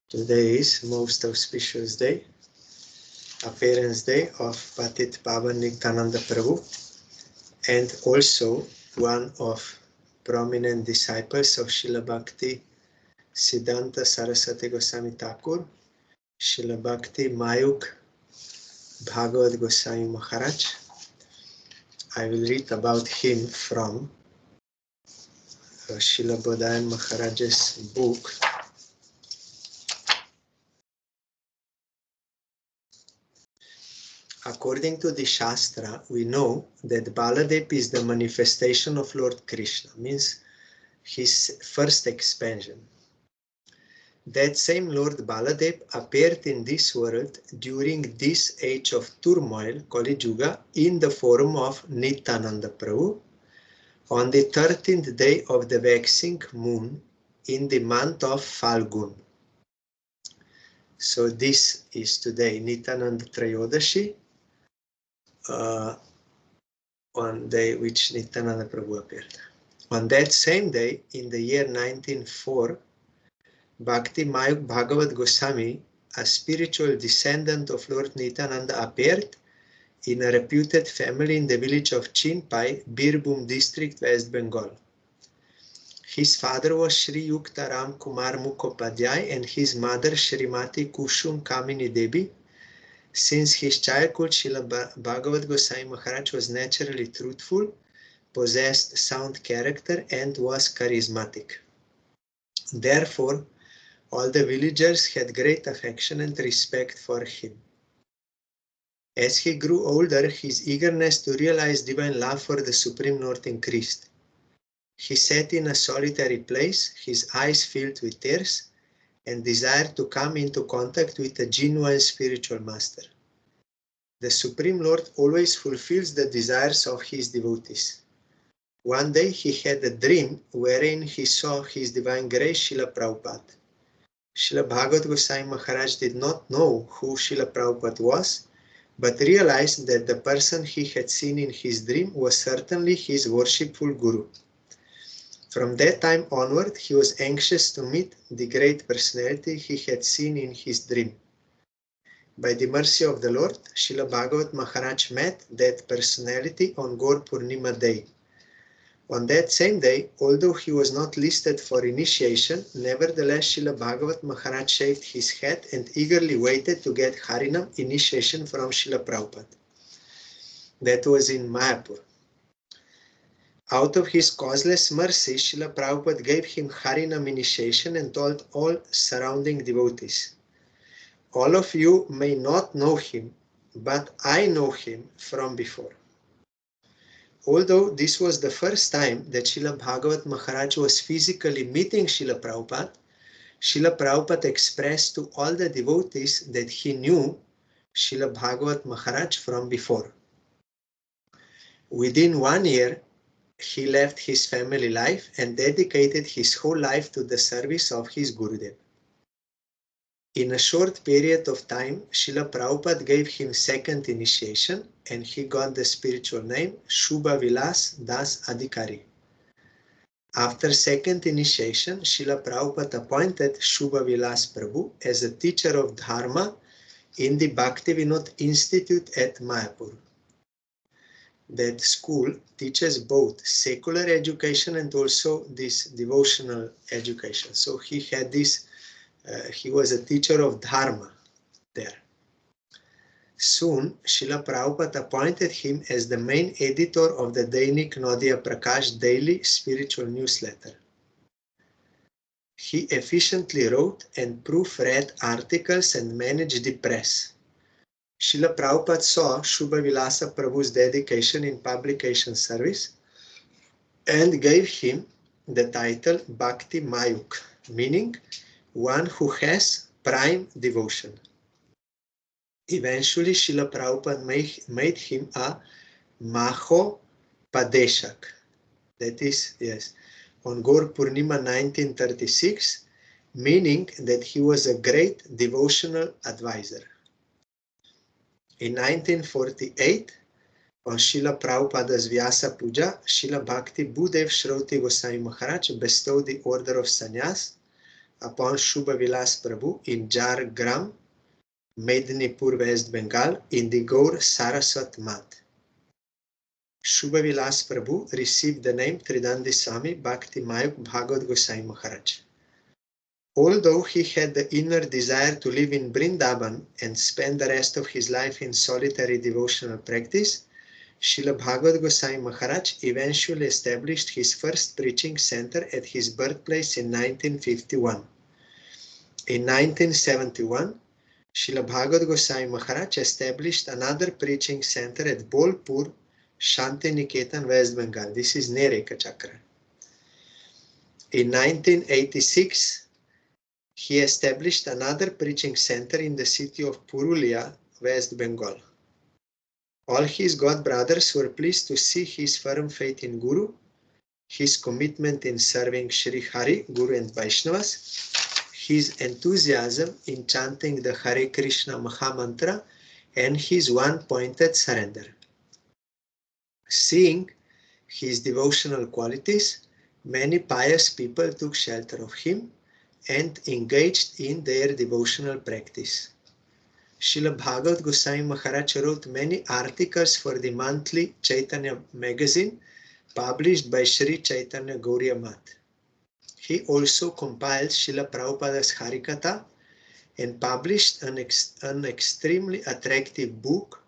Today is most auspicious day, appearance day of Patit Pavan Nityananda Prabhu, and also one of prominent disciples of Srila Bhakti Siddhanta Saraswati Goswami Thakur, Srila Bhakti Mayukh Bhagavat Goswami Maharaj. I will read about him from Srila Bodhayan Maharaj's book. According to the Shastra, we know that Baladev is the manifestation of Lord Krishna, means his first expansion. That same Lord Baladev appeared in this world during this age of turmoil, Kali Yuga, in the form of Nityananda Prabhu, on the 13th day of the waxing moon in the month of Falgun. So this is today Nityananda Trayodashi, on day which Nityananda Prabhu appeared. On that same day, in the year 1904, Bhakti Mayukh Bhagavat Goswami, a spiritual descendant of Lord Nityananda, appeared in a reputed family in the village of Chinpai, Birbhum district, West Bengal. His father was Sri Yukta Ram Kumar Mukhopadhyay and his mother Srimati Kushum Kamini Devi. Since his childhood, Srila Bhagavat Goswami Maharaj was naturally truthful, possessed sound character, and was charismatic. Therefore, all the villagers had great affection and respect for him. As he grew older, his eagerness to realize divine love for the Supreme Lord increased. He sat in a solitary place, his eyes filled with tears, and desired to come into contact with a genuine spiritual master. The Supreme Lord always fulfills the desires of his devotees. One day he had a dream wherein he saw His Divine Grace Srila Prabhupada. Srila Bhagavat Goswami Maharaj did not know who Srila Prabhupada was, but realized that the person he had seen in his dream was certainly his worshipful Guru. From that time onward, he was anxious to meet the great personality he had seen in his dream. By the mercy of the Lord, Srila Bhagavat Maharaj met that personality on Gaur Purnima Day. On that same day, although he was not listed for initiation, nevertheless Srila Bhagavat Maharaj shaved his head and eagerly waited to get Harinam initiation from Srila Prabhupada. That was in Mayapur. Out of his causeless mercy, Srila Prabhupada gave him Harinam initiation and told all surrounding devotees, "All of you may not know him, but I know him from before." Although this was the first time that Srila Bhagavat Maharaj was physically meeting Srila Prabhupada expressed to all the devotees that he knew Srila Bhagavat Maharaj from before. Within 1 year, he left his family life and dedicated his whole life to the service of his Gurudev. In a short period of time, Srila Prabhupada gave him second initiation and he got the spiritual name Shubha Vilas Das Adhikari. After second initiation, Srila Prabhupada appointed Shubha Vilas Prabhu as a teacher of Dharma in the Bhakti Vinod Institute at Mayapur. That school teaches both secular education and also this devotional education. So he had this, he was a teacher of Dharma there. Soon, Srila Prabhupada appointed him as the main editor of the Dainik Nadia Prakash daily spiritual newsletter. He efficiently wrote and proofread articles and managed the press. Srila Prabhupada saw Shubha Vilasa Prabhu's dedication in publication service and gave him the title Bhakti Mayukh, meaning one who has prime devotion. Eventually, Srila Prabhupada made him a Maho Padeshak. That is, yes, on Gaur Purnima 1936, meaning that he was a great devotional advisor. In 1948, on Srila Prabhupada's Vyasa Puja, Srila Bhakti Bhudev Shroti Goswami Maharaj bestowed the order of sannyas upon Shubha Vilas Prabhu in Jhargram, Medinipur, West Bengal, in the Gaur Saraswat Math. Shubha Vilas Prabhu received the name Tridandi Swami Bhakti Mayukh Bhagavat Gosai Maharaj. Although he had the inner desire to live in Vrindavan and spend the rest of his life in solitary devotional practice, Srila Bhagavat Gosai Maharaj eventually established his first preaching center at his birthplace in 1951. In 1971, Srila Bhagavat Gosai Maharaj established another preaching center at Bolpur, Shanti Niketan, West Bengal. This is near Ekachakra. In 1986, he established another preaching center in the city of Purulia, West Bengal. All his god brothers were pleased to see his firm faith in Guru, his commitment in serving Sri Hari, Guru and Vaishnavas, his enthusiasm in chanting the Hare Krishna Maha Mantra, and his one-pointed surrender. Seeing his devotional qualities, many pious people took shelter of him and engaged in their devotional practice. Srila Bhagavat Gosai Maharaj wrote many articles for the monthly Chaitanya magazine published by Sri Chaitanya Gauriya Math. He also compiled Srila Prabhupada's Harikatha and published an extremely attractive book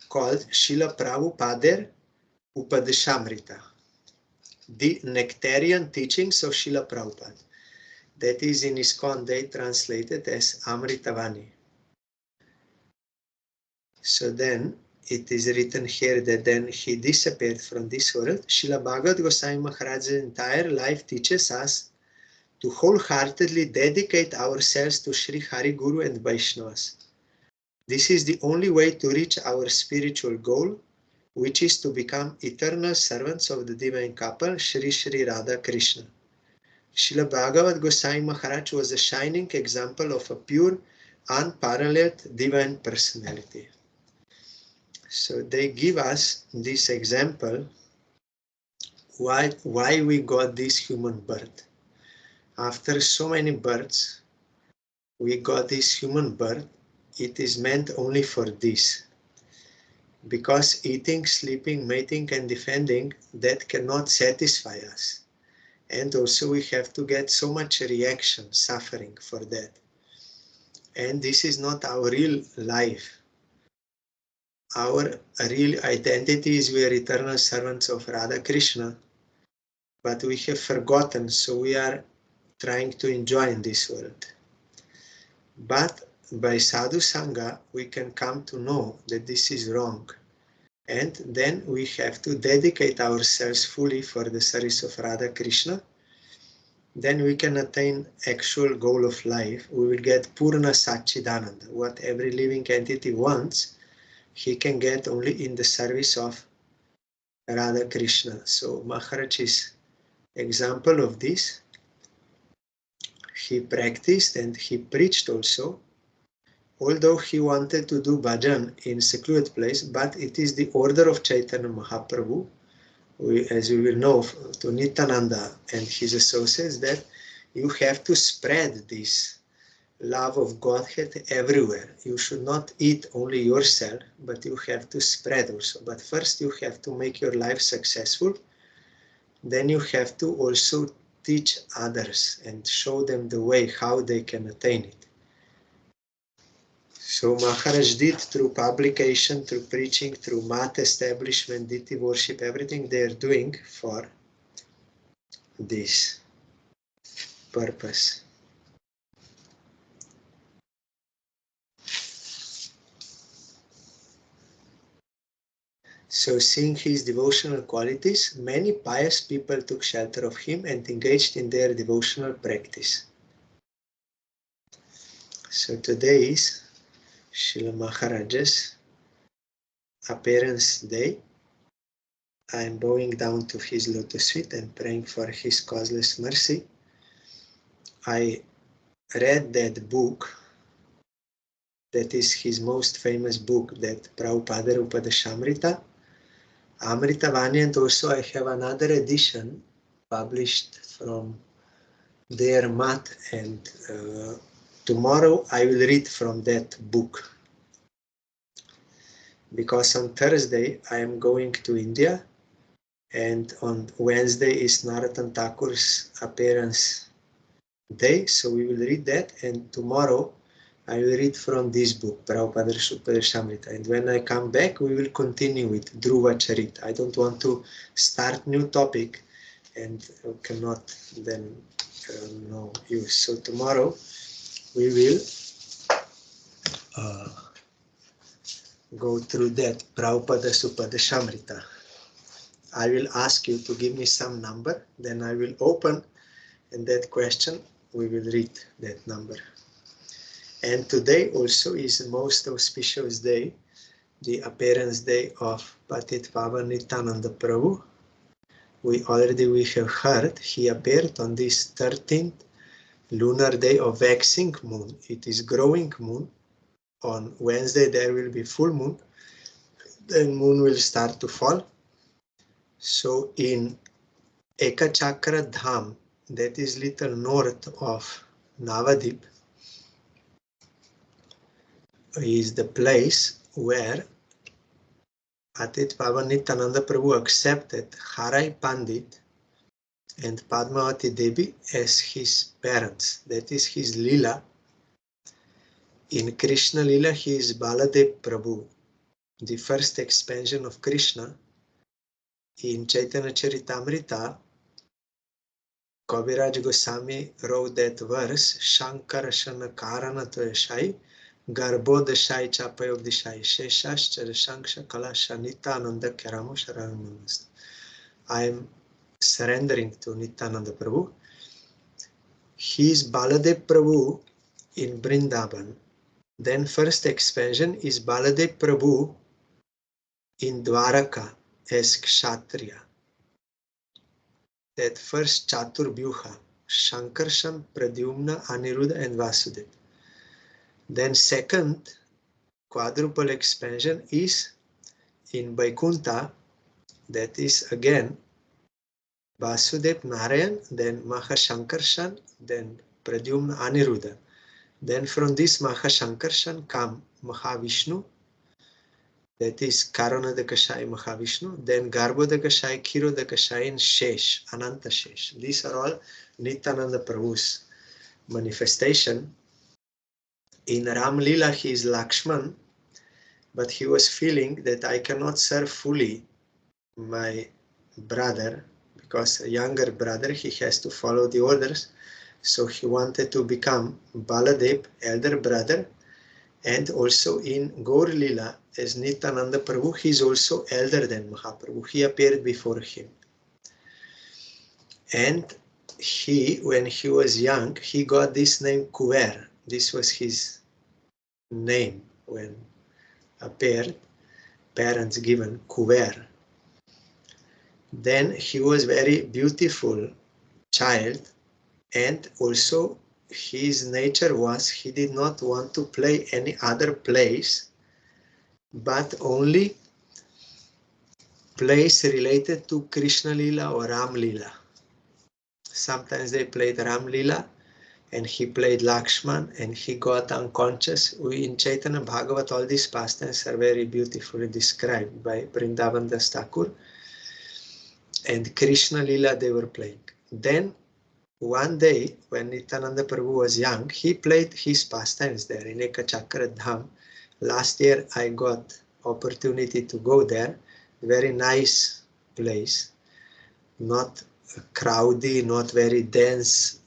called Srila Prabhupada Upadeshamrita, the Nectarian Teachings of Srila Prabhupada. That is in ISKCON they translated as Amritavani. So then it is written here that then he disappeared from this world. Srila Bhagavat Gosai Maharaj's entire life teaches us to wholeheartedly dedicate ourselves to Sri Hari, Guru and Vaishnavas. This is the only way to reach our spiritual goal, which is to become eternal servants of the divine couple, Sri Sri Radha Krishna. Srila Bhagavat Gosai Maharaj was a shining example of a pure, unparalleled divine personality. So they give us this example why we got this human birth. After so many births, we got this human birth. It is meant only for this. Because eating, sleeping, mating and defending, that cannot satisfy us. And also we have to get so much reaction, suffering for that. And this is not our real life. Our real identity is we are eternal servants of Radha Krishna, but we have forgotten, so we are trying to enjoy in this world. But by Sadhu Sangha, we can come to know that this is wrong. And then we have to dedicate ourselves fully for the service of Radha Krishna. Then we can attain actual goal of life. We will get Purna Satchidananda. What every living entity wants, he can get only in the service of Radha Krishna. So Maharaj is example of this. He practiced and he preached also, although he wanted to do bhajan in secluded place, but it is the order of Chaitanya Mahaprabhu, as we will know, to Nityananda and his associates, that you have to spread this love of Godhead everywhere. You should not eat only yourself, but you have to spread also. But first you have to make your life successful. Then you have to also teach others and show them the way how they can attain it. So Maharaj did through publication, through preaching, through mat establishment, deity worship, everything they are doing for this purpose. So seeing his devotional qualities, many pious people took shelter of him and engaged in their devotional practice. So today is Srila Maharaj's appearance day. I am bowing down to his lotus feet and praying for his causeless mercy. I read that book, that is his most famous book, that Prabhupada Upadeshamrita, Amritavani, and also I have another edition published from their mat, and tomorrow I will read from that book. Because on Thursday I am going to India, and on Wednesday is Narottam Thakur's appearance day, so we will read that, and tomorrow I will read from this book, Prabhupada Upadeshamrita, and when I come back we will continue with Dhruva Charita. I don't want to start new topic and cannot then no use. So tomorrow we will go through that Prabhupada Upadeshamrita. I will ask you to give me some number, then I will open, and that question we will read that number. And today also is the most auspicious day, the appearance day of Patit Pavan Nityananda Prabhu. We have heard he appeared on this 13th lunar day of waxing moon. It is growing moon. On Wednesday there will be full moon. Then moon will start to fall. So in Ekachakra Dham, that is little north of Navadip, is the place where Patit Pavan Nityananda Prabhu accepted Harai Pandit and Padmavati Devi as his parents. That is his Lila. In Krishna Lila, he is Baladev Prabhu, the first expansion of Krishna. In Chaitanya Charitamrita, Kaviraj Goswami wrote that verse, Shankarashana Karana Toyashai, Garbodashai Chapayogdishai, Sheshash Charishanksha Kalasha Nityananda Karamo Sharanamast. I am surrendering to Nityananda Prabhu. He is Baladev Prabhu in Vrindavan. Then first expansion is Baladev Prabhu in Dwaraka as Kshatriya. That first Chaturvyuha, Shankarshan, Pradyumna, Aniruddha and Vasudeva. Then second quadruple expansion is in Vaikuntha, that is again Vasudev Narayan, then Mahashankarshan, then Pradyumna Aniruddha. Then from this Mahashankarshan come Mahavishnu, that is Karanadakashai Mahavishnu, then Garbhodakashai, Kirodakashai and Shesh, Ananta Shesh. These are all Nityananda Prabhu's manifestation. In Ram Lila he is Lakshman, but he was feeling that I cannot serve fully my brother, because a younger brother, he has to follow the orders. So he wanted to become Baladev, elder brother, and also in Gaur Lila, as Nityananda Prabhu, he is also elder than Mahaprabhu. He appeared before him. And he, when he was young, he got this name Kuver. This was his name when appeared, parents given Kuver. Then he was very beautiful child, and also his nature was he did not want to play any other plays, but only plays related to Krishna Lila or Ram Lila. Sometimes they played Ram Lila and he played Lakshman and he got unconscious. In Chaitanya Bhagavat, all these pastimes are very beautifully described by Vrindavan Das Thakur. And Krishna Lila they were playing. Then one day when Nityananda Prabhu was young, he played his pastimes there in Ekachakra Dham. Last year I got opportunity to go there. Very nice place, not crowdy, not very dense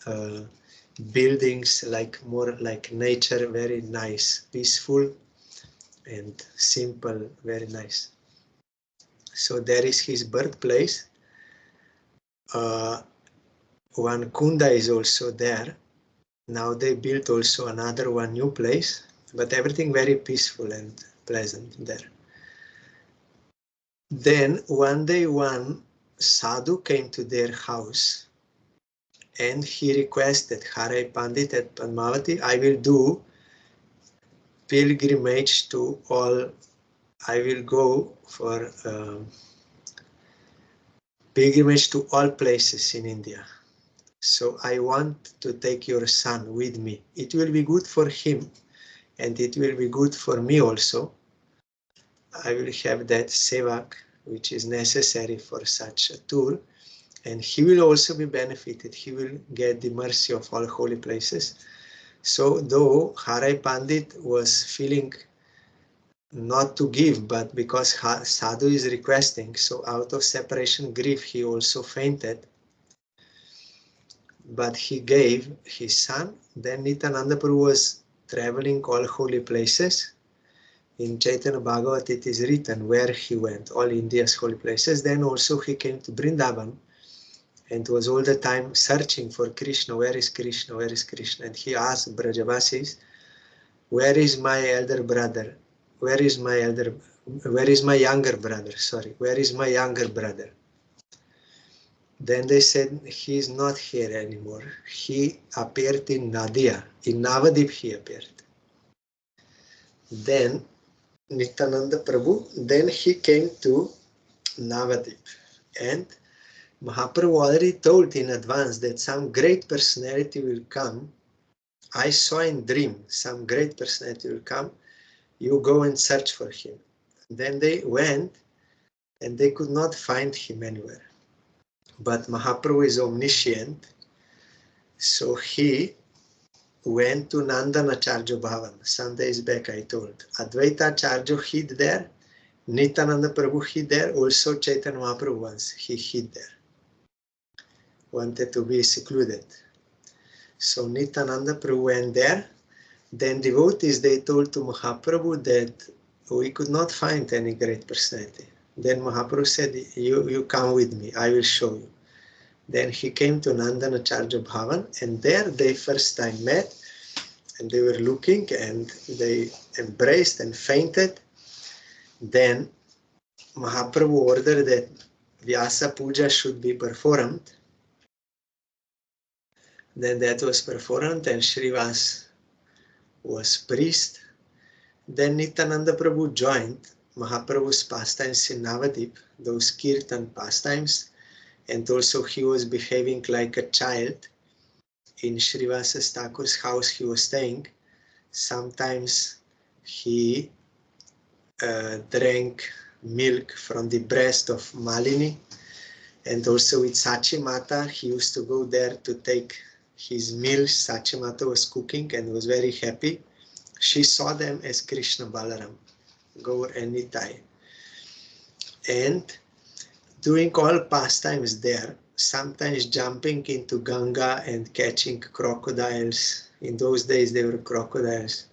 buildings, like more like nature, very nice, peaceful and simple, very nice. So there is his birthplace. One kunda is also there. Now they built also another one new place, but everything very peaceful and pleasant there. Then one day one sadhu came to their house and he requested, Harai Pandit at Padmavati, I will do pilgrimage to all, I will go for pilgrimage to all places in India. So I want to take your son with me. It will be good for him and it will be good for me also. I will have that sevak which is necessary for such a tour, and he will also be benefited. He will get the mercy of all holy places. So though Harai Pandit was feeling not to give, but because Sadhu is requesting, so out of separation grief he also fainted, but he gave his son. Then Nityananda Prabhu was traveling all holy places. In Chaitanya Bhagavat it is written where he went, all India's holy places. Then also he came to Vrindavan and was all the time searching for Krishna. Where is Krishna? Where is Krishna? And he asked Brajavasis, where is my elder brother? Where is my younger brother? Sorry, where is my younger brother? Then they said, he is not here anymore. He appeared in Nadia. In Navadip he appeared. Then Nityananda Prabhu, then he came to Navadip. And Mahaprabhu already told in advance that some great personality will come. I saw in dream some great personality will come. You go and search for him. Then they went and they could not find him anywhere. But Mahaprabhu is omniscient, so he went to Nandanacharya Bhavan. Some days back I told. Advaita Acharya hid there, Nityananda Prabhu hid there, also Chaitanya Mahaprabhu once he hid there. Wanted to be secluded. So Nityananda Prabhu went there. Then devotees, they told to Mahaprabhu that we could not find any great personality. Then Mahaprabhu said, you come with me, I will show you. Then he came to Nandanacharya Bhavan, and there they first time met, and they were looking, and they embraced and fainted. Then Mahaprabhu ordered that Vyasa Puja should be performed. Then that was performed, and Srivas was priest. Then Nityananda Prabhu joined Mahaprabhu's pastimes in Navadip, those kirtan pastimes, and also he was behaving like a child. In Srivasa Thakur's house he was staying. Sometimes he drank milk from the breast of Malini, and also with Sachi Mata he used to go there to take his meal. Sachi Mata was cooking and was very happy. She saw them as Krishna Balaram, Gaur and Nitai, and doing all pastimes there, sometimes jumping into Ganga and catching crocodiles. In those days they were crocodiles.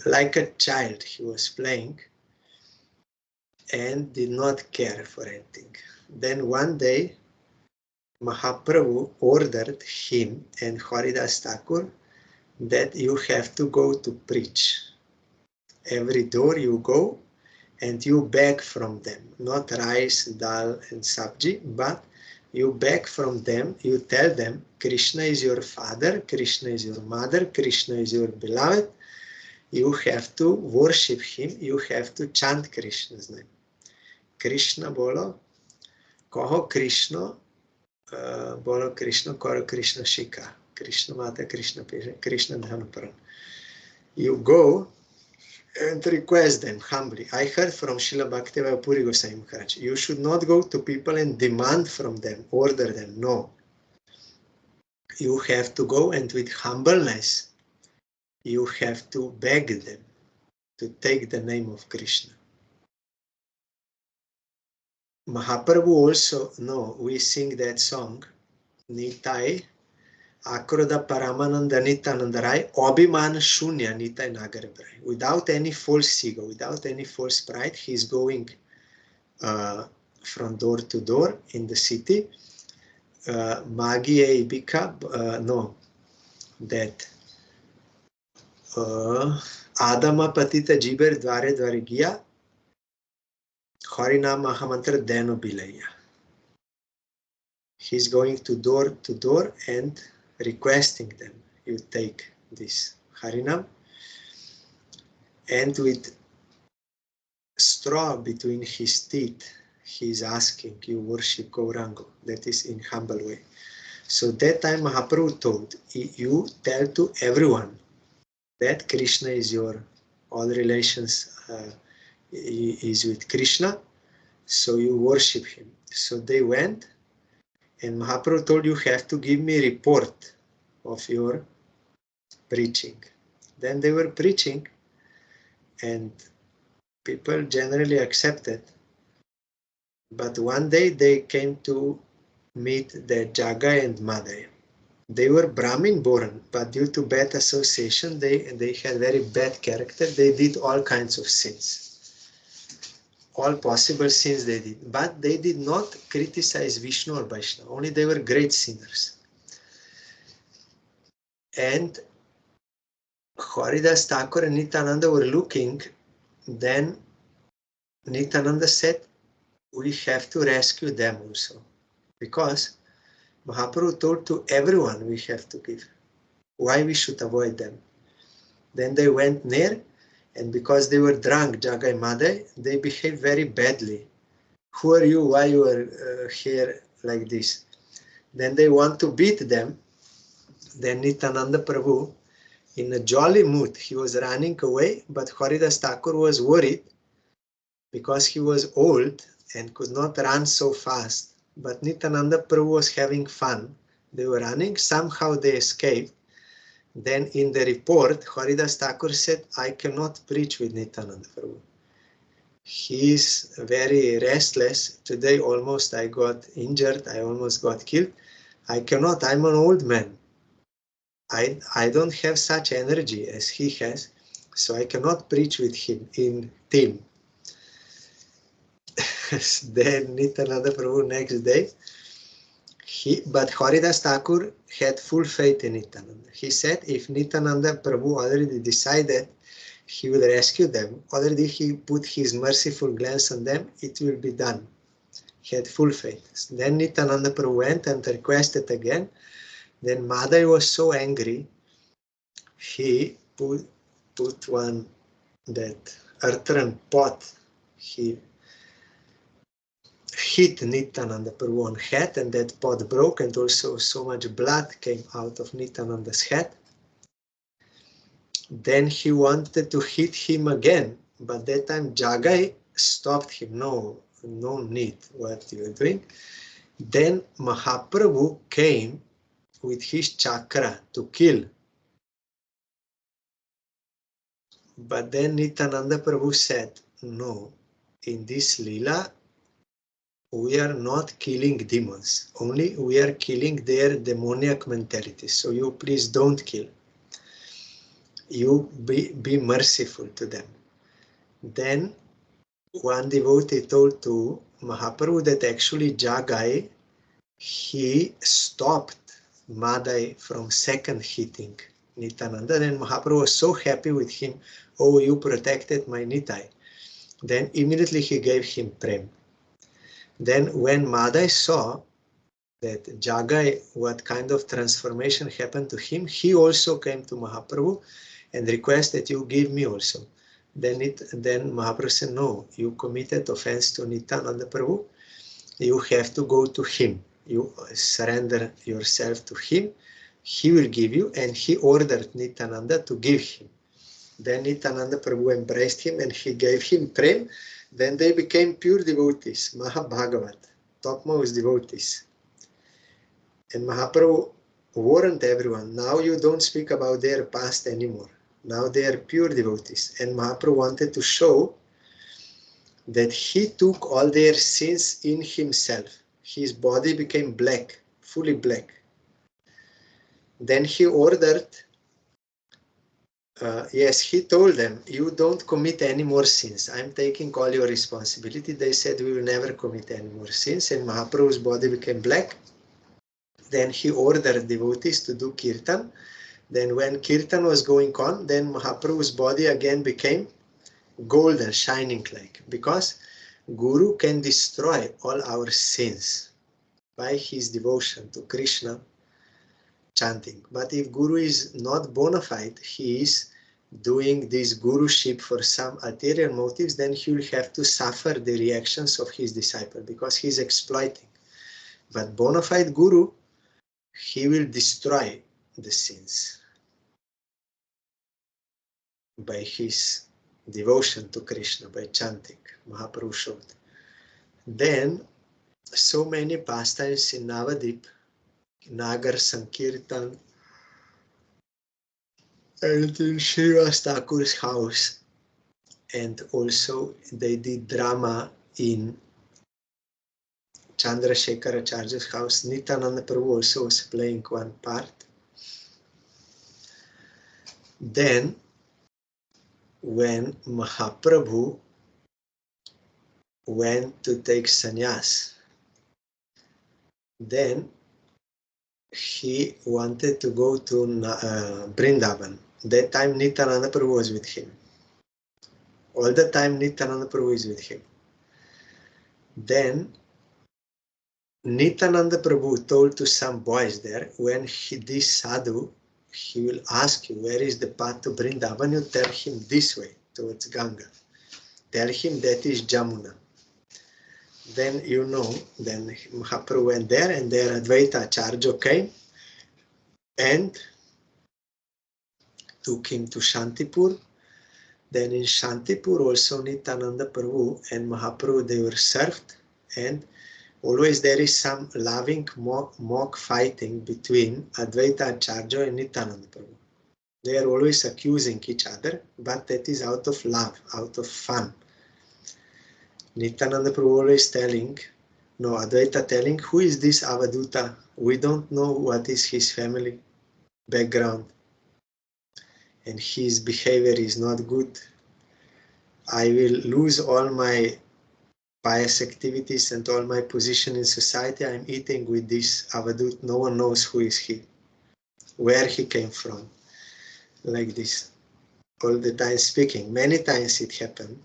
Like a child he was playing and did not care for anything. Then one day Mahaprabhu ordered him and Haridas Thakur that you have to go to preach. Every door you go and you beg from them, not rice, dal and sabji, but you beg from them, you tell them, Krishna is your father, Krishna is your mother, Krishna is your beloved. You have to worship him, you have to chant Krishna's name. Krishna bolo, kaho Krishna, bolo Krishna, karo Krishna shika, Krishna mata, Krishna pisa, Krishna dhanaparan. You go and request them humbly. I heard from Srila Bhakti Puri Goswami Maharaj, you should not go to people and demand from them, order them. No. You have to go and with humbleness, you have to beg them to take the name of Krishna. Mahaprabhu also, no, we sing that song, Nitai, Akroda Paramananda Nityanandarai, Abhiman Shunya Nitai Nagarabrai. Without any false ego, without any false pride, he is going from door to door in the city. Magi Eibika, no, that Adama Patita Jiber Dware Dware Giya, Harinam Mahamantra Deno Bilaya. He's going to door and requesting them, you take this Harinam, and with straw between his teeth, he's asking you worship Gaurango. That is in humble way. So that time Mahaprabhu told, you tell to everyone that Krishna is your, all relations is with Krishna, so you worship him. So they went, and Mahaprabhu told, you have to give me a report of your preaching. Then they were preaching, and people generally accepted. But one day they came to meet the Jagai and Madai. They were Brahmin born, but due to bad association, they had very bad character. They did all kinds of sins. All possible sins they did. But they did not criticize Vishnu or Vaishnava. Only they were great sinners. And Haridas Thakur and Nityananda were looking. Then Nityananda said, we have to rescue them also. Because Mahaprabhu told to everyone we have to give. Why we should avoid them? Then they went near, and because they were drunk, Jagai Madai, they behaved very badly. Who are you? Why you are here like this? Then they want to beat them. Then Nityananda Prabhu, in a jolly mood, he was running away, but Haridas Thakur was worried because he was old and could not run so fast. But Nityananda Prabhu was having fun. They were running, somehow they escaped. Then in the report, Haridas Thakur said, I cannot preach with Nityananda Prabhu. He is very restless. Today almost I got injured, I almost got killed. I cannot, I'm an old man. I don't have such energy as he has, so I cannot preach with him in team. Then Nityananda Prabhu next day, but Haridas Thakur had full faith in Nityananda. He said if Nityananda Prabhu already decided he will rescue them, already he put his merciful glance on them, it will be done. He had full faith. Then Nityananda Prabhu went and requested again. Then Madai was so angry, he put one, that earthen pot, he hit Nityananda Prabhu on head, and that pot broke, and also so much blood came out of Nityananda's head. Then he wanted to hit him again, but that time Jagai stopped him. No need, what you are doing. Then Mahaprabhu came with his chakra to kill. But then Nityananda Prabhu said, no, in this Leela, we are not killing demons, only we are killing their demoniac mentality. So you please don't kill. You be merciful to them. Then one devotee told to Mahaprabhu that actually Jagai, he stopped Madai from second hitting Nityananda. And Mahaprabhu was so happy with him. Oh, you protected my Nitai. Then immediately he gave him prem. Then when Madai saw that Jagai, what kind of transformation happened to him, he also came to Mahaprabhu and requested, you give me also. Then Mahaprabhu said, no, you committed offense to Nityananda Prabhu. You have to go to him. You surrender yourself to him. He will give you, and he ordered Nityananda to give him. Then Nityananda Prabhu embraced him and he gave him prem. Then they became pure devotees, Mahabhagavat, topmost devotees. And Mahaprabhu warned everyone, now you don't speak about their past anymore. Now they are pure devotees. And Mahaprabhu wanted to show that he took all their sins in himself. His body became black, fully black. Then he ordered, he told them, you don't commit any more sins. I'm taking all your responsibility. They said, we will never commit any more sins. And Mahaprabhu's body became black. Then he ordered devotees to do kirtan. Then when kirtan was going on, then Mahaprabhu's body again became golden, shining like. Because Guru can destroy all our sins by his devotion to Krishna chanting. But if Guru is not bona fide, he is doing this guruship for some ulterior motives, then he will have to suffer the reactions of his disciple because he is exploiting. But bona fide Guru he will destroy the sins by his devotion to Krishna, by chanting. Mahaprabhu showed. Then, so many pastimes in Navadip, Nagar Sankirtan, and in Srivas Thakur's house, and also they did drama in Chandrasekhar Acharya's house. Nityananda Prabhu also was playing one part. Then, when Mahaprabhu went to take sannyas, then he wanted to go to Vrindavan. That time Nityananda Prabhu was with him. All the time Nityananda Prabhu is with him. Then Nityananda Prabhu told to some boys there, when this sadhu, he will ask you, where is the path to Vrindavan? You tell him this way, towards Ganga. Tell him that is Jamuna. Then you know, then Mahaprabhu went there, and there Advaita Acharya came and took him to Shantipur. Then in Shantipur also Nityananda Prabhu and Mahaprabhu, they were served, and always there is some loving mock fighting between Advaita Acharya and Nityananda Prabhu. They are always accusing each other, but that is out of love, out of fun. Nityananda Prabhu always telling, no, Advaita telling, who is this Avaduta? We don't know what is his family background, and his behavior is not good. I will lose all my pious activities and all my position in society. I'm eating with this Avadut. No one knows who is he, where he came from. Like this, all the time speaking. Many times it happened.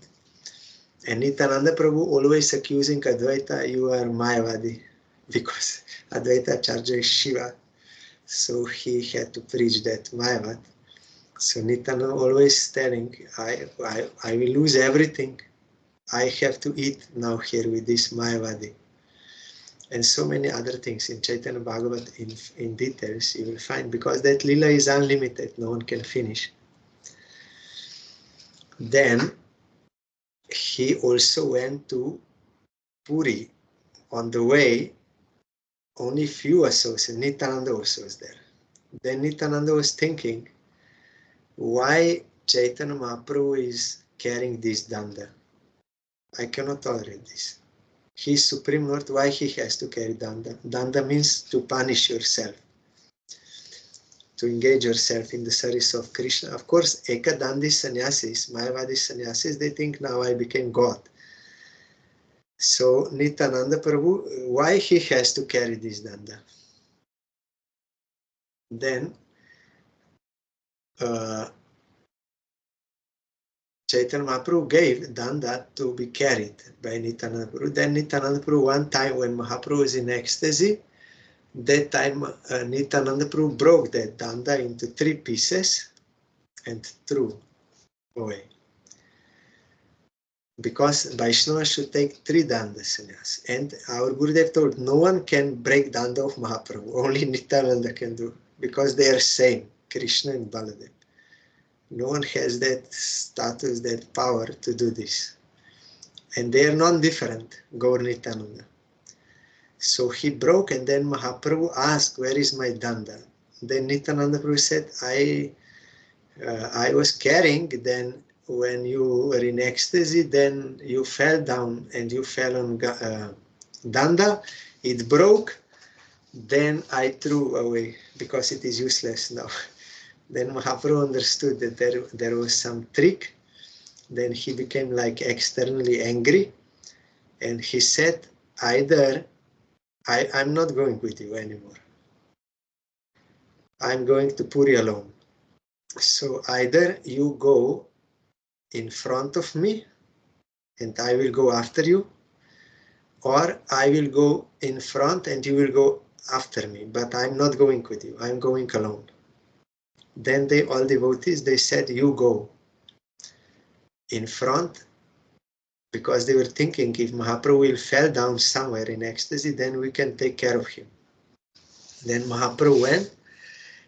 And Nityananda Prabhu always accusing Advaita, you are Mayavadi, because Advaita Acharya is Shiva. So he had to preach that Mayavad. So Nityananda always telling, I will lose everything. I have to eat now here with this Mayavadi. And so many other things in Chaitanya Bhagavat in details you will find, because that Lila is unlimited, no one can finish. Then he also went to Puri. On the way, only few associates, Nityananda also was there. Then Nityananda was thinking, why Chaitanya Mahaprabhu is carrying this danda? I cannot tolerate this. He is Supreme Lord, why he has to carry danda? Danda means to punish yourself, to engage yourself in the service of Krishna. Of course, Ekadandi sannyasis, Mayavadi sannyasis, they think now I became God. So Nityananda Prabhu, why he has to carry this danda? Then Chaitanya Mahaprabhu gave danda to be carried by Nityananda Prabhu. Then Nityananda Prabhu, one time when Mahaprabhu was in ecstasy, that time Nityananda Prabhu broke that danda into 3 pieces and threw away. Because Vaishnava should take 3 danda sannyas. And our Gurudev told, no one can break danda of Mahaprabhu, only Nityananda can do, because they are same, Krishna and Baladev. No one has that status, that power to do this. And they are non-different, Gaur Nityananda. So he broke, and then Mahaprabhu asked, where is my danda? Then Nityananda Prabhu said, I was carrying, then when you were in ecstasy, then you fell down and you fell on danda, it broke, then I threw away because it is useless now. Then Mahaprabhu understood that there was some trick. Then he became like externally angry, and he said, either I'm not going with you anymore. I'm going to Puri alone. So either you go in front of me and I will go after you, or I will go in front and you will go after me, but I'm not going with you. I'm going alone. Then all devotees, they said, you go in front, because they were thinking if Mahaprabhu will fall down somewhere in ecstasy, then we can take care of him. Then Mahaprabhu went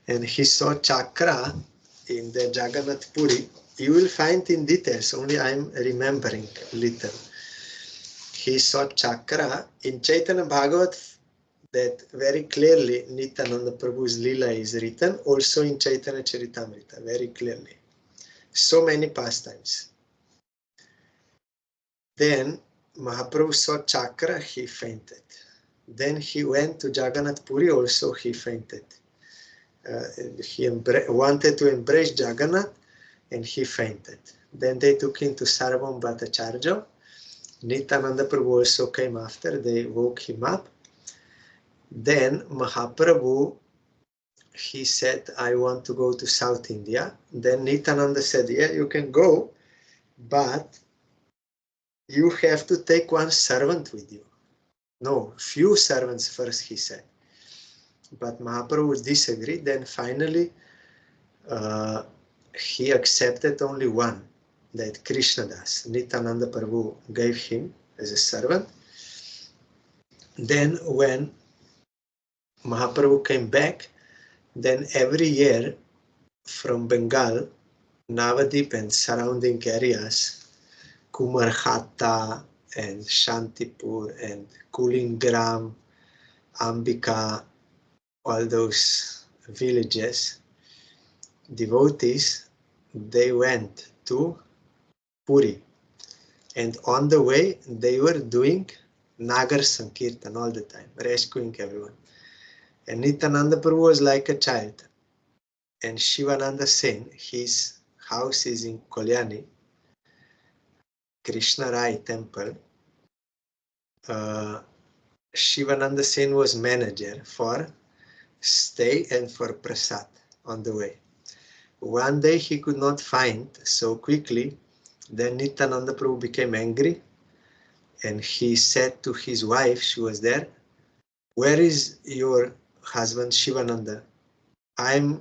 and he saw chakra in the Jagannath Puri. You will find in details, only I am remembering little. He saw chakra in Chaitanya Bhagavat, that very clearly Nityananda Prabhu's Lila is written, also in Chaitanya Charitamrita, very clearly. So many pastimes. Then Mahaprabhu saw chakra, he fainted. Then he went to Jagannath Puri, also he fainted. He wanted to embrace Jagannath and he fainted. Then they took him to Sarvam Bhattacharya. Nityananda Prabhu also came after, they woke him up. Then Mahaprabhu, he said, I want to go to South India. Then Nityananda said, yeah, you can go, but you have to take one servant with you. No, few servants first, he said. But Mahaprabhu disagreed. Then finally, he accepted only one, that Krishnadas. Nityananda Prabhu gave him as a servant. Then when Mahaprabhu came back, then every year from Bengal, Navadip and surrounding areas, Kumarhata and Shantipur and Kulingram, Ambika, all those villages, devotees, they went to Puri. And on the way, they were doing Nagar Sankirtan all the time, rescuing everyone. And Nityananda Prabhu was like a child. And Shivananda Sen, his house is in Kalyani, Krishna Rai temple. Shivananda Sen was manager for stay and for prasad on the way. One day he could not find so quickly. Then Nityananda Prabhu became angry and he said to his wife, she was there, where is your husband Shivananda? I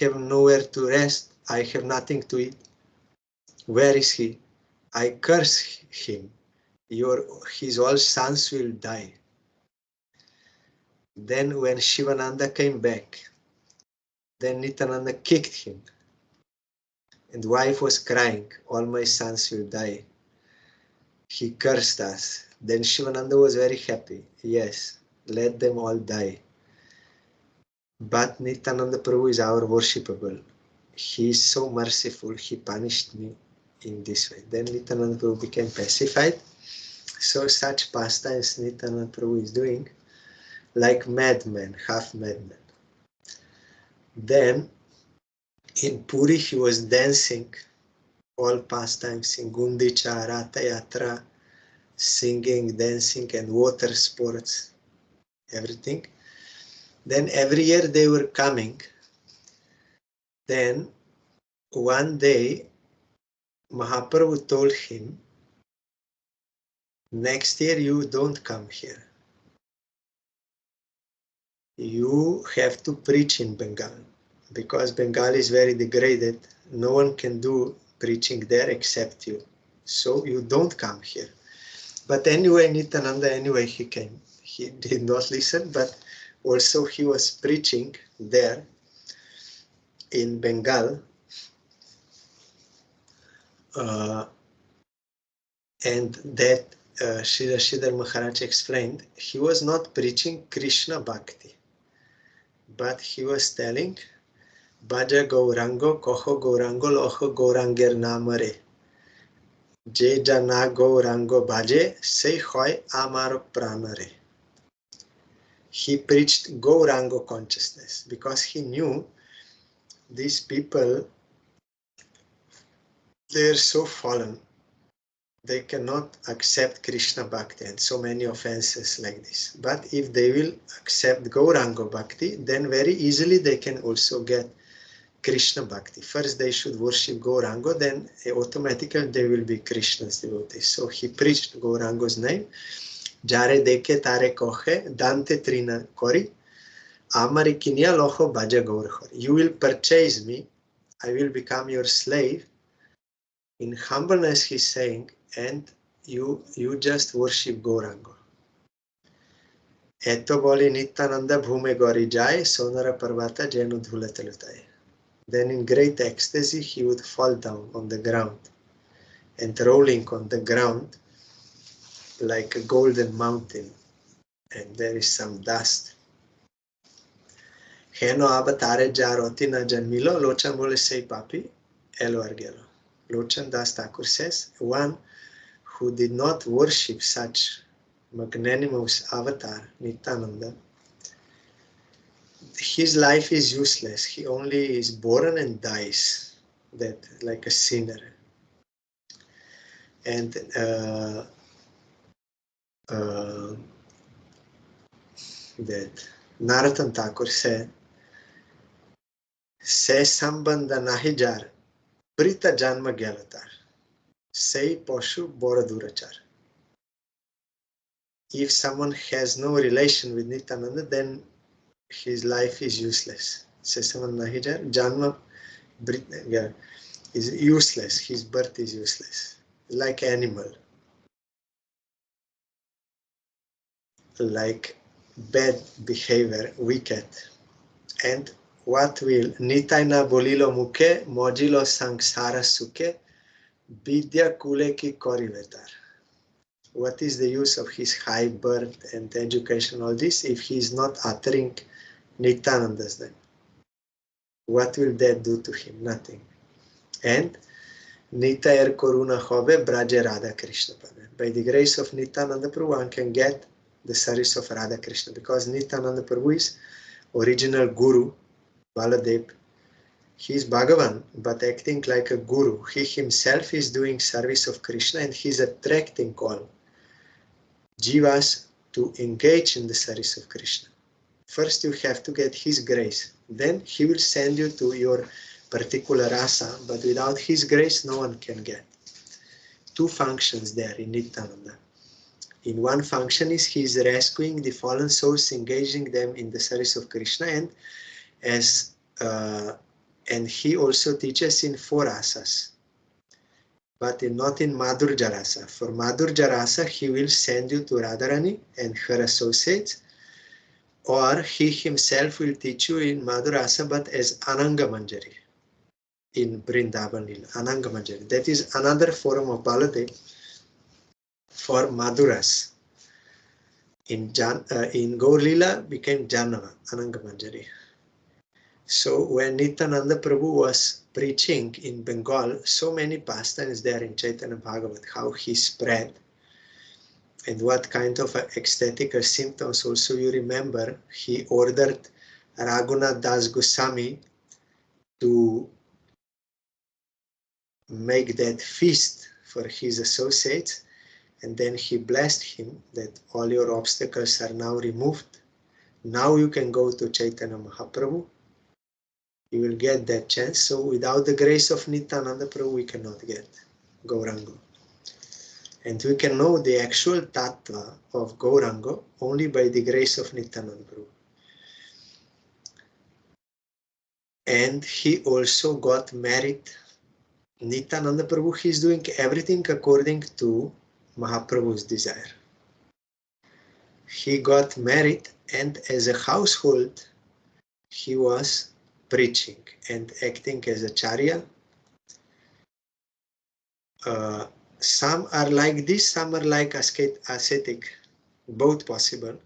have nowhere to rest. I have nothing to eat. Where is he? I curse him. His all sons will die. Then when Shivananda came back, then Nityananda kicked him. And wife was crying, all my sons will die. He cursed us. Then Shivananda was very happy. Yes, let them all die. But Nityananda Prabhu is our worshipable. He is so merciful. He punished me in this way. Then Nityananda Prabhu became pacified. So such pastimes Nityananda Prabhu is doing, like madman, half madman. Then in Puri he was dancing all pastimes in Gundicha, Ratha Yatra, singing, dancing and water sports, everything. Then every year they were coming. Then one day Mahaprabhu told him, next year you don't come here. You have to preach in Bengal, because Bengal is very degraded. No one can do preaching there except you. So you don't come here. But anyway, Nityananda, he came. He did not listen, but also he was preaching there in Bengal. And that Sridhar Maharaj explained, he was not preaching Krishna Bhakti, but he was telling, Bhaja Gaurango, Koho Gaurango, Loho Gauranger Namare. Je Jana Gaurango Bhaje, Se Hoy Amaro Pranare. He preached Gaurango consciousness because he knew these people, they're so fallen. They cannot accept Krishna Bhakti and so many offenses like this. But if they will accept Gauranga Bhakti, then very easily they can also get Krishna Bhakti. First they should worship Gauranga, then automatically they will be Krishna's devotees. So he preached Gauranga's name. Jare deke tare kohe, dante trina kori, amari kinya loho bhaja gaurhori. You will purchase me, I will become your slave. In humbleness he's saying, and you just worship Gauranga. Eto boli Nityananda bhume gori jai, sonara parvata jenu dhulatalutai. Then in great ecstasy he would fall down on the ground, and rolling on the ground like a golden mountain, and there is some dust. Heno avatare jaroti na janmilo, lochan bole sei papi, elo argelo. Lochan Das Thakur says, one who did not worship such magnanimous avatar, Nityananda, his life is useless. He only is born and dies, that like a sinner. And that Narottam Thakur said, Se sambandha nahi jar, prita janma gyalatar, sei poshu bora durachar. If someone has no relation with Nityananda, then his life is useless. Se sambandha nahi jar, janma is useless. His birth is useless. Like animal. Like bad behavior, wicked. And what will Nitaina bolilo muke, mojilo sangsara suke, vidya kule ki korivetar. What is the use of his high birth and education, all this, if he is not uttering Nityananda's name? What will that do to him? Nothing. And Nitayar Koruna Hobe Braje Radha Krishna. By the grace of Nityananda Prabhu, one can get the service of Radha Krishna, because Nityananda Prabhu is original Guru, Baladev. He is Bhagavan, but acting like a Guru. He himself is doing service of Krishna, and he is attracting all jivas to engage in the service of Krishna. First you have to get his grace. Then he will send you to your particular rasa, but without his grace no one can get. Two functions there in Nityananda. In one function is he is rescuing the fallen souls, engaging them in the service of Krishna, and he also teaches in four rasas, but not in Madhurja rasa. For Madhurja rasa, he will send you to Radharani and her associates, or he himself will teach you in Madhur rasa, but as Ananga Manjari in Vrindavan Lila, Ananga Manjari. That is another form of Baladev for Madhuras. In Gaur Lila became Janava, Ananga Manjari. So when Nityananda Prabhu was preaching in Bengal, so many pastimes there in Chaitanya Bhagavat, how he spread and what kind of ecstatic symptoms also you remember. He ordered Raghunath Das Goswami to make that feast for his associates, and then he blessed him that all your obstacles are now removed. Now you can go to Chaitanya Mahaprabhu. You will get that chance. So without the grace of Nityananda Prabhu, we cannot get Gauranga. And we can know the actual tattva of Gauranga only by the grace of Nityananda Prabhu. And he also got married. Nityananda Prabhu, he is doing everything according to Mahaprabhu's desire. He got married, and as a household, he was preaching and acting as a charya. Some are like this, some are like ascetic, both possible.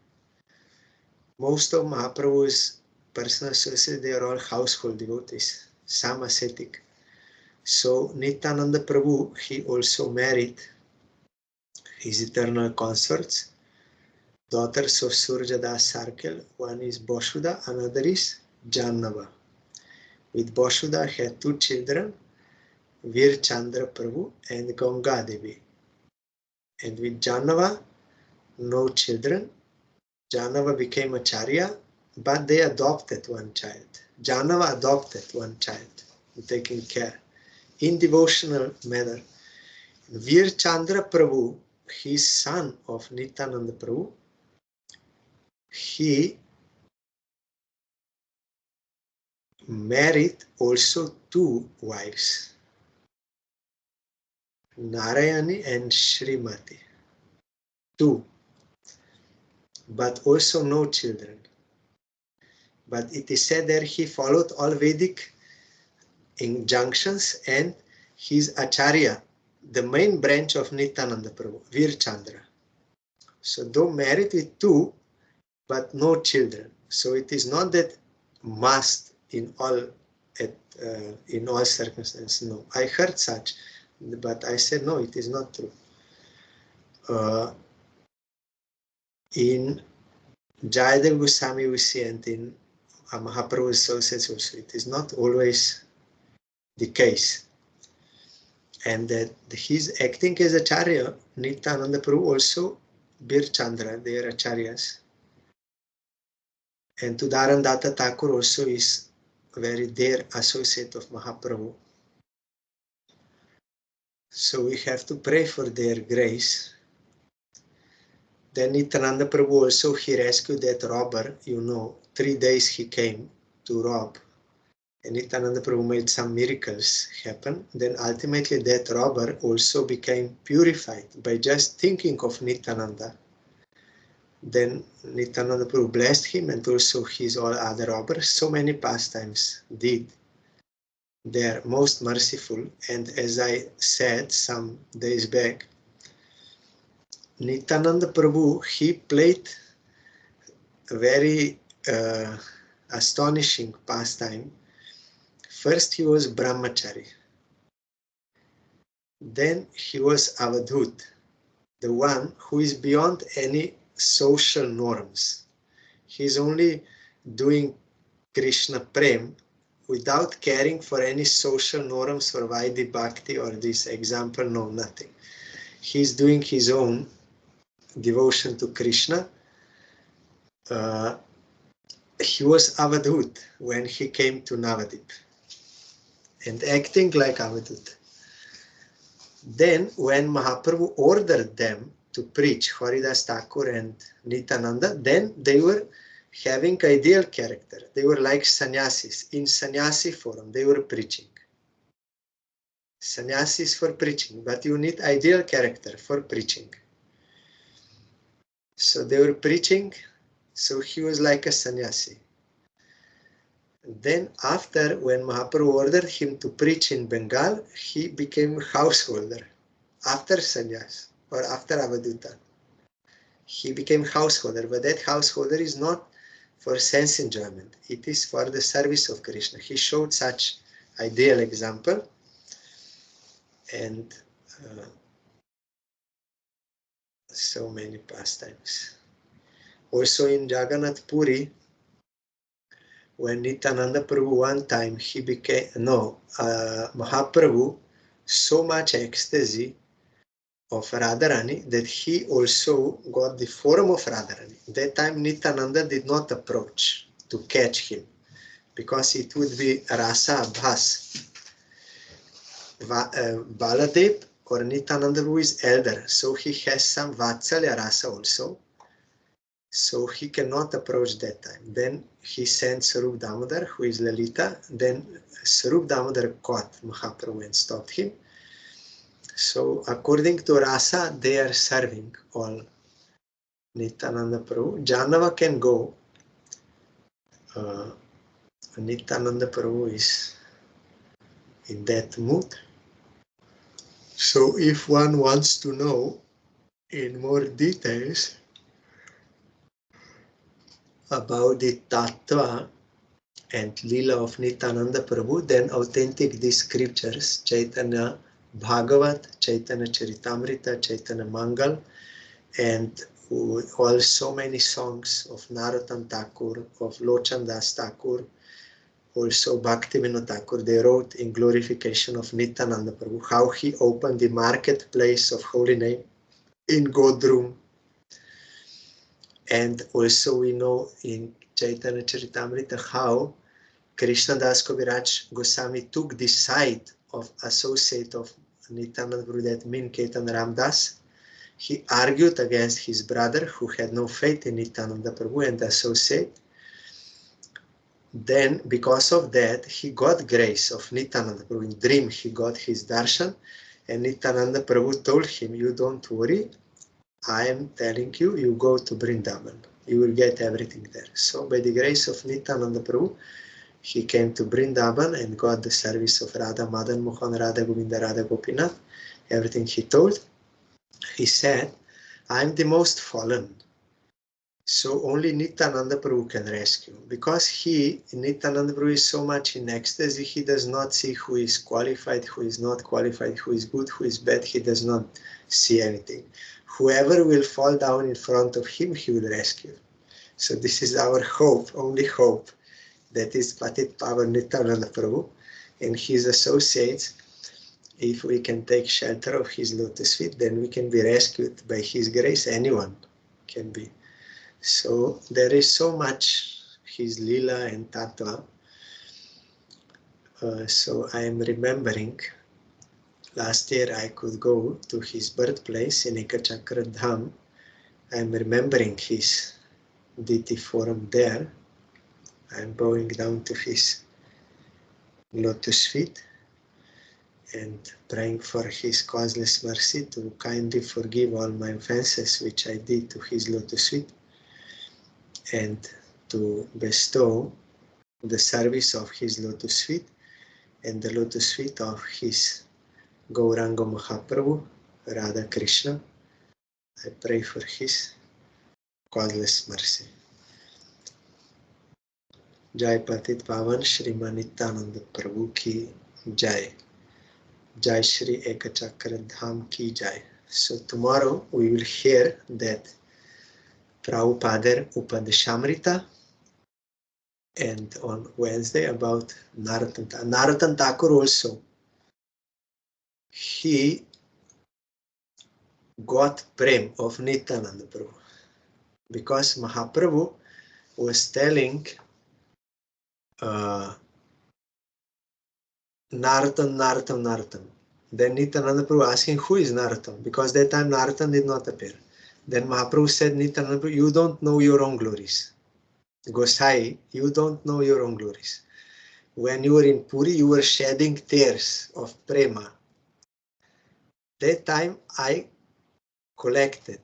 Most of Mahaprabhu's personal associates, they are all household devotees, some ascetic. So Nityananda Prabhu, he also married his eternal consorts, daughters of Surja Das Sarkel. One is Boshuda, another is Jannava. With Boshuda, he had two children, Vir Chandra Prabhu and Ganga Devi. And with Jannava, no children. Jannava became a charya, but they adopted one child. Jannava adopted one child, taking care in devotional manner. Vir Chandra Prabhu, his son of Nityananda Prabhu, he married also two wives, Narayani and Srimati. Two. but also no children. But it is said that he followed all Vedic injunctions, and his Acharya, the main branch of Nityananda Prabhu, Vir Chandra. So though married with two, but no children. So it is not that must in all circumstances. No, I heard such, but I said no, it is not true. In Jayadev Goswami we see, and in Mahaprabhu's associates also, it is not always the case. And that he's acting as Acharya, Nityananda Prabhu also, Bir Chandra, they are Acharyas. And Tudaran Datta Thakur also is very dear associate of Mahaprabhu. So we have to pray for their grace. Then Nityananda Prabhu also, he rescued that robber, 3 days he came to rob. And Nityananda Prabhu made some miracles happen. Then ultimately that robber also became purified by just thinking of Nityananda. Then Nityananda Prabhu blessed him, and also his all other robbers. So many pastimes did. They are most merciful. And as I said some days back, Nityananda Prabhu, he played a very astonishing pastime. First he was Brahmachari. Then he was Avadhut, the one who is beyond any social norms. He's only doing Krishna Prem without caring for any social norms for Vaidhi Bhakti or this example, no, nothing. He's doing his own devotion to Krishna. He was Avadhut when he came to Navadip and acting like Avadhut. Then when Mahaprabhu ordered them to preach, Haridas Thakur and Nityananda, then they were having ideal character. They were like sannyasis. In sannyasi forum, they were preaching. Sannyasis for preaching, but you need ideal character for preaching. So they were preaching, so he was like a sannyasi. Then after, when Mahaprabhu ordered him to preach in Bengal, he became a householder. After sannyas, or after Avadhuta, he became householder. But that householder is not for sense enjoyment. It is for the service of Krishna. He showed such ideal example. And so many pastimes. Also in Jagannath Puri, when Nityananda Prabhu one time, he became, Mahaprabhu, so much ecstasy of Radharani that he also got the form of Radharani. That time Nityananda did not approach to catch him because it would be Rasa Abhas. Baladev or Nityananda Prabhu is elder, so he has some Vatsalya Rasa also. So he cannot approach that time. Then he sent Sarup Damodar, who is Lalita. Then Sarup Damodar caught Mahaprabhu and stopped him. So according to Rasa, they are serving all Nityananda Prabhu. Janava can go. Nityananda Prabhu is in that mood. So if one wants to know in more details about the Tattva and Lila of Nityananda Prabhu, then authentic these scriptures, Chaitanya Bhagavat, Chaitanya Charitamrita, Chaitanya Mangal, and all so many songs of Narottam Thakur, of Lochan Das Thakur, also Bhakti Vinod Thakur, they wrote in glorification of Nityananda Prabhu, how he opened the marketplace of holy name in Godrum. And also we know in Chaitanya Charitamrita how Krishna Das Kaviraj Goswami took the side of associate of Nityananda Prabhu, that means Ketan Ramdas. He argued against his brother who had no faith in Nityananda Prabhu and associate. Then because of that he got grace of Nityananda Prabhu. In dream he got his darshan, and Nityananda Prabhu told him, you don't worry, I am telling you, you go to Vrindavan. You will get everything there. So by the grace of Nityananda Prabhu, he came to Vrindavan and got the service of Radha Madan Mohan, Radha Govinda, Radha Gopinath. Everything he told. He said, I am the most fallen. So only Nityananda Prabhu can rescue. Because Nityananda Prabhu is so much in ecstasy, he does not see who is qualified, who is not qualified, who is good, who is bad. He does not see anything. Whoever will fall down in front of him, he will rescue. So this is our hope, only hope. That is Patit Pavan Nityananda Prabhu and his associates. If we can take shelter of his lotus feet, then we can be rescued by his grace. Anyone can be. So there is so much his lila and tattva. So I am remembering last year I could go to his birthplace in Ekachakra Dham. I am remembering his Diti forum there. I am bowing down to his lotus feet and praying for his causeless mercy to kindly forgive all my offenses which I did to his lotus feet, and to bestow the service of his lotus feet and the lotus feet of his Gauranga Mahaprabhu, Radha Krishna. I pray for his causeless mercy. Jai Patit Pavan Sriman Nityananda Prabhu ki Jai. Jai Shri Ekachakra Dham ki Jai. So tomorrow we will hear that Prabhupada Upadeshamrita, and on Wednesday about Narottam Thakur also. He got prem of Nityananda Prabhu because Mahaprabhu was telling Narottam. Then Nityananda Prabhu asking who is Narottam, because that time Narottam did not appear. Then Mahaprabhu said, Nityananda Prabhu, you don't know your own glories. Gosai, you don't know your own glories. When you were in Puri, you were shedding tears of prema. That time I collected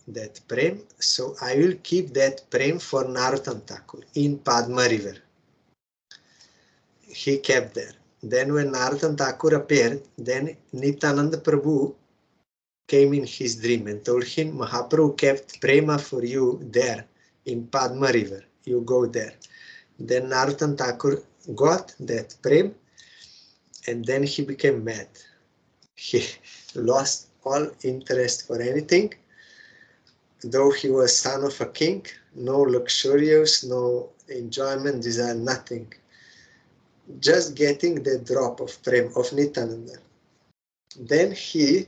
that prem, so I will keep that prem for Narottam Thakur in Padma River. He kept there. Then when Narottam Thakur appeared, then Nityananda Prabhu came in his dream and told him, Mahaprabhu kept prema for you there in Padma River. You go there. Then Narottam Thakur got that prem and then he became mad. He lost all interest for anything. Though he was son of a king, no luxurious, no enjoyment, desire, nothing. Just getting the drop of prem of Nityananda. Then he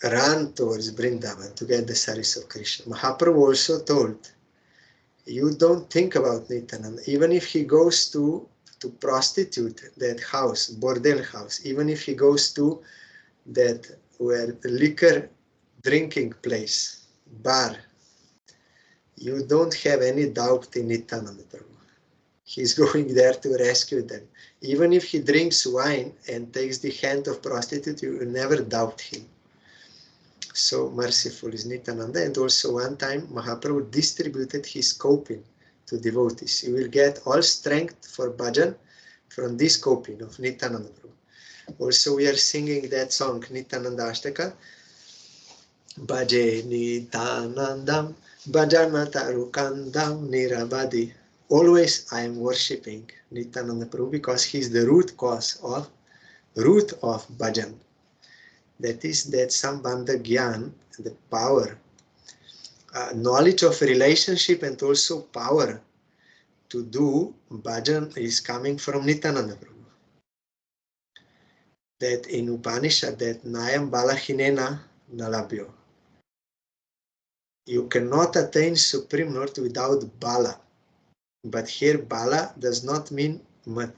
ran towards Vrindavan to get the service of Krishna. Mahaprabhu also told, you don't think about Nityananda. Even if he goes to prostitute, that house, bordel house, even if he goes to that where the liquor drinking place, bar, you don't have any doubt in Nityananda Prabhu. He's going there to rescue them. Even if he drinks wine and takes the hand of prostitute, you will never doubt him. So merciful is Nityananda. And also one time Mahaprabhu distributed his kopin to devotees. You will get all strength for bhajan from this kopin of Nityananda Prabhu. Also we are singing that song, Nityananda Ashtaka. Bhaje Nityanandam, Bhajana Tarukandam Nirabadi. Always I am worshipping Nityananda Prabhu because he is the root of bhajan. That is that Sambandha Gyan, the power, knowledge of relationship and also power to do bhajan is coming from Nityananda Prabhu. That in Upanishad, that Nayam Balahinena Nalabhyo. You cannot attain Supreme Lord without Bala. But here Bala does not mean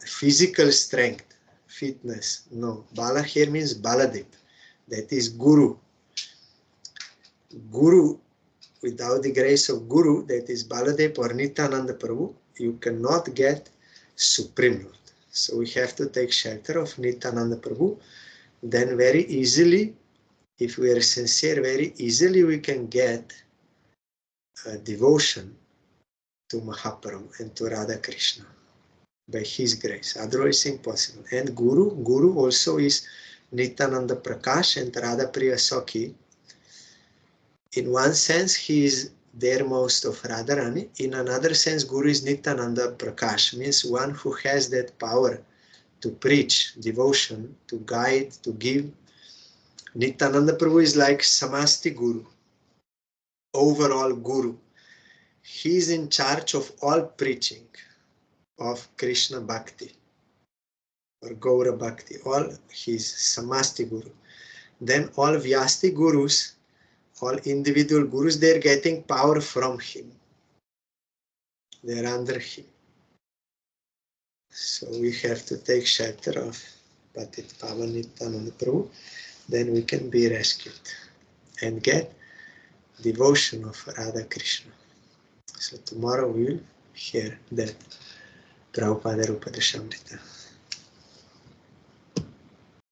physical strength, fitness. No, Bala here means Baladev. That is Guru. Guru, without the grace of Guru, that is Baladev or Nityananda Prabhu, you cannot get Supreme Lord. So we have to take shelter of Nityananda Prabhu. Then very easily if we are sincere, very easily we can get devotion to Mahaprabhu and to Radha Krishna by his grace. Otherwise, impossible. And Guru also is Nityananda Prakash and Radha Priya Sakhi. In one sense, he is there most of Radharani. In another sense, Guru is Nityananda Prakash, means one who has that power to preach devotion, to guide, to give. Nityananda Prabhu is like Samasti Guru, overall Guru. He is in charge of all preaching of Krishna Bhakti or Gaura Bhakti, all his Samasti Guru. Then all Vyasti Gurus, all individual Gurus, they are getting power from him. They are under him. So we have to take shelter of Patit, Pavan, Nityananda Prabhu, then we can be rescued and get devotion of Radha Krishna. So tomorrow we will hear that Prabhupada Upadeshamrita.